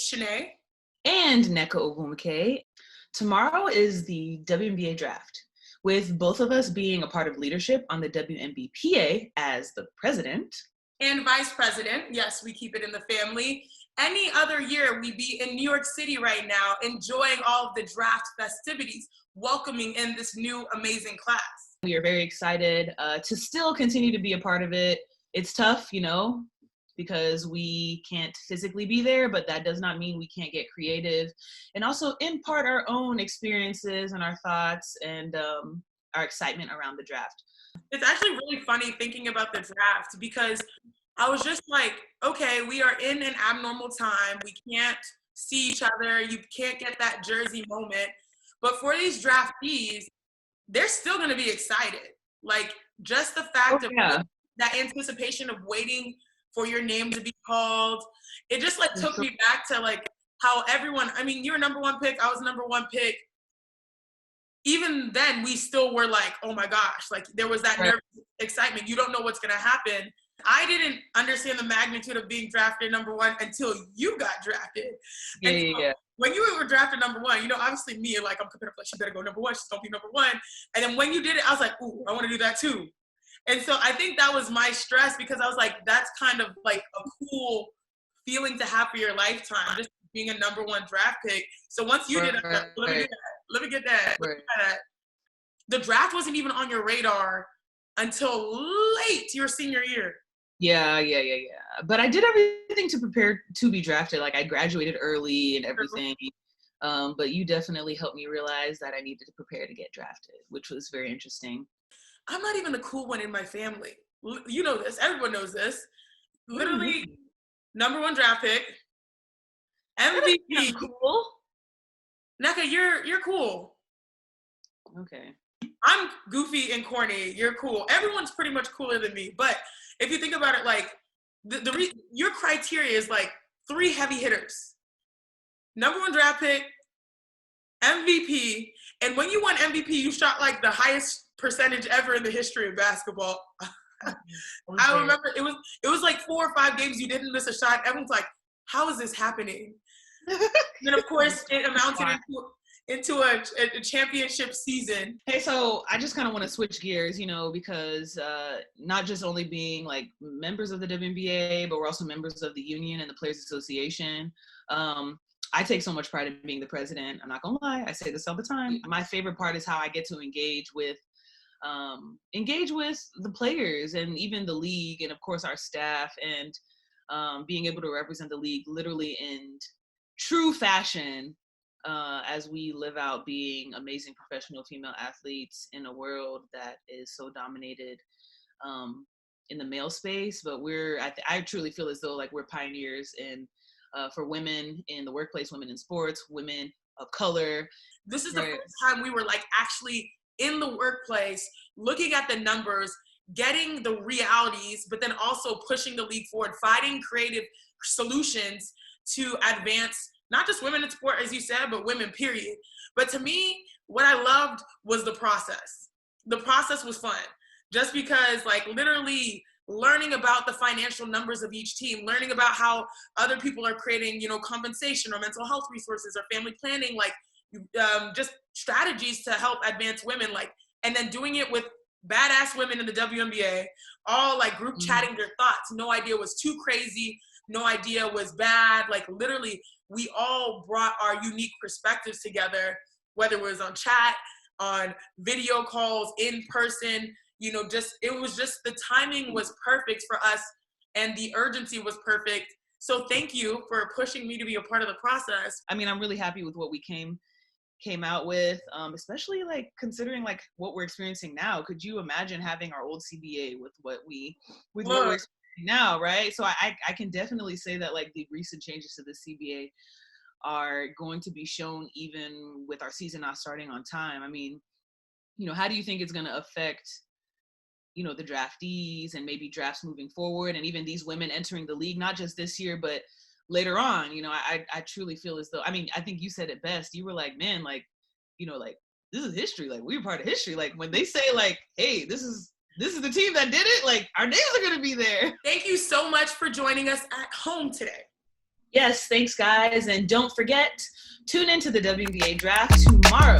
Shanae. And Nneka Ogwumike. Tomorrow is the WNBA Draft, with both of us being a part of leadership on the WNBPA as the president. And vice president. Yes, we keep it in the family. Any other year, we'd be in New York City right now, enjoying all of the draft festivities, welcoming in this new amazing class. We are very excited to still continue to be a part of it. It's tough, because we can't physically be there, but that does not mean we can't get creative and also impart our own experiences and our thoughts and our excitement around the draft. It's actually really funny thinking about the draft because I was just like, okay, we are in an abnormal time. We can't see each other. You can't get that jersey moment. But for these draftees, they're still going to be excited. Like, just the fact of that anticipation of waiting for your name to be called. It just like took me back to like how everyone, you were number one pick, I was number one pick. Even then we still were like, oh my gosh, like there was that nervous excitement. You don't know what's gonna happen. I didn't understand the magnitude of being drafted number one until you got drafted. When you were drafted number one, obviously me, like I'm compared to like, she better go number one, she's gonna be number one. And then when you did it, I was like, ooh, I wanna do that too. And so I think that was my stress because I was like, that's kind of like a cool feeling to have for your lifetime, just being a number one draft pick. So once you did it, let me get that. The draft wasn't even on your radar until late your senior year. Yeah. But I did everything to prepare to be drafted. Like I graduated early and everything. But you definitely helped me realize that I needed to prepare to get drafted, which was very interesting. I'm not even the cool one in my family. You know this. Everyone knows this. Literally, number one draft pick, MVP. Cool. Nneka, you're cool. Okay. I'm goofy and corny. You're cool. Everyone's pretty much cooler than me. But if you think about it, like your criteria is like 3 heavy hitters: number one draft pick, MVP, and when you won MVP, you shot like the highest percentage ever in the history of basketball. I remember it was like 4 or 5 games you didn't miss a shot. Everyone's like, how is this happening? And of course it amounted into a championship season. Hey, so I just kind of want to switch gears, because not just only being like members of the WNBA, but we're also members of the union and the Players Association. I take so much pride in being the president. I'm not gonna lie, I say this all the time. My favorite part is how I get to engage with the players and even the league and of course our staff and being able to represent the league literally in true fashion as we live out being amazing professional female athletes in a world that is so dominated in the male space. But I truly feel as though like we're pioneers in for women in the workplace, women in sports, women of color. This is the first time we were like actually in the workplace, looking at the numbers, getting the realities, but then also pushing the league forward, finding creative solutions to advance not just women in sport, as you said, but women, period. But to me, what I loved was the process. The process was fun, just because like literally learning about the financial numbers of each team, learning about how other people are creating, compensation or mental health resources or family planning, like just strategies to help advance women, like, and then doing it with badass women in the WNBA, all like group chatting their thoughts. No idea was too crazy. No idea was bad. Like literally, we all brought our unique perspectives together, whether it was on chat, on video calls, in person, it was just, the timing was perfect for us and the urgency was perfect. So thank you for pushing me to be a part of the process. I'm really happy with what we came out with, especially like considering like what we're experiencing now. Could you imagine having our old CBA with what we're experiencing now, right? So I can definitely say that like the recent changes to the CBA are going to be shown even with our season not starting on time. How do you think it's going to affect the draftees and maybe drafts moving forward, and even these women entering the league, not just this year, but later on? I truly feel as though, I think you said it best. You were like, man, like, like this is history. Like we're part of history. Like when they say like, hey, this is the team that did it, like our names are going to be there. Thank you so much for joining us at home today. Yes, thanks guys. And don't forget, tune into the WNBA Draft tomorrow.